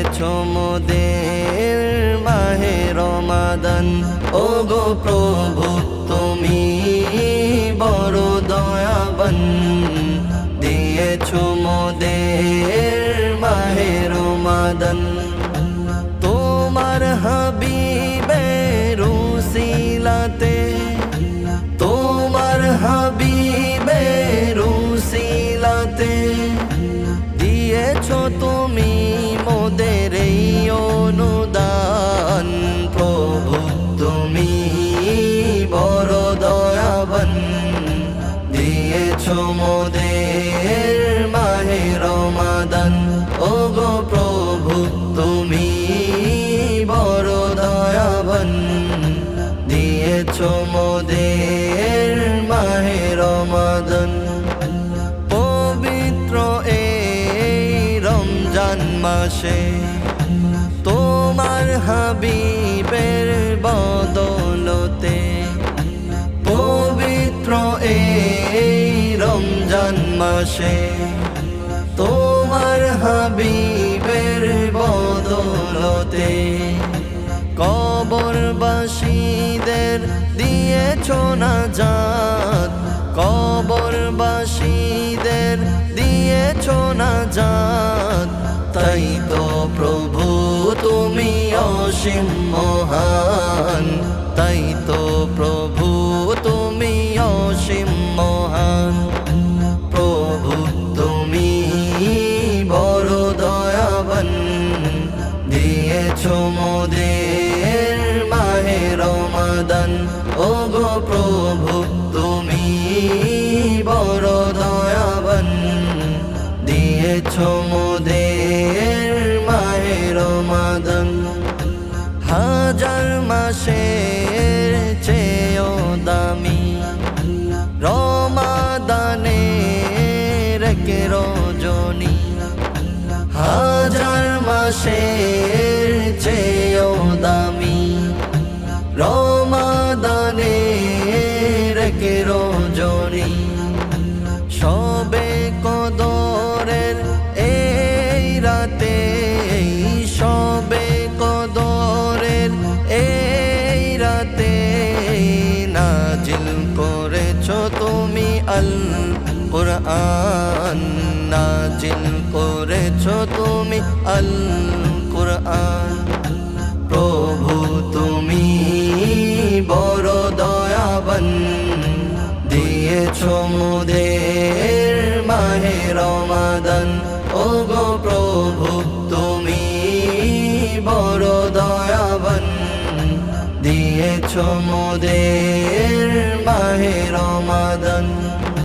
দিয়েছো মোদের মাহে রমাদান। ওগো প্রভু তুমি বড় দয়াবান, দিয়েছো মোদের মাহে রমাদান। তোমার হাবিবের উসিলাতে, তোমার হাবিবের উসিলাতে দিয়েছো তুমি মোদের এই অনুদান। প্রভু তুমি বড় দয়াবান, দিয়েছো মোদের মাহে রমাদান। ওগো প্রভু তুমি বড় দয়াবান, দিয়েছো মোদের মাহে রমাদান। পবিত্র এই রমজান মাসে তোমার হাবিবের বদলতে, পবিত্র এই রমজান মাসে তোমার হাবিবের বদলতে কবরবাসীদের দিয়েছো নাজাত, কবরবাসীদের দিয়েছো নাজাত। তাই তো প্রভু তুমি অসীম মহান, তাই তো প্রভু তুমি অসীম মহান। প্রভু তুমি বড় দয়াবান, দিয়েছো মোদের মাহে রমাদান। ওগো প্রভু তুমি বড় দয়াবান, দিয়েছো মোদের মাহে রমাদান। হাজার মাসের চেয়েও দামি রমাদানের এক রজনী, হাজার মাসের চেয়েও দামি রমাদানের এক রজনী। সবে কদরের এই রাতে, সবে কদরের এই রাতে নাজিল করেছো তুমি আল কুরআন, নাজিল করেছো তুমি আল কুরআন। প্রভু তুমি বড় দয়াবান, দিয়েছো মোদের মাহে রমাদান। ওগো প্রভু তুমি বড় দয়াবান, দিয়েছো মোদের মাহে রমাদান।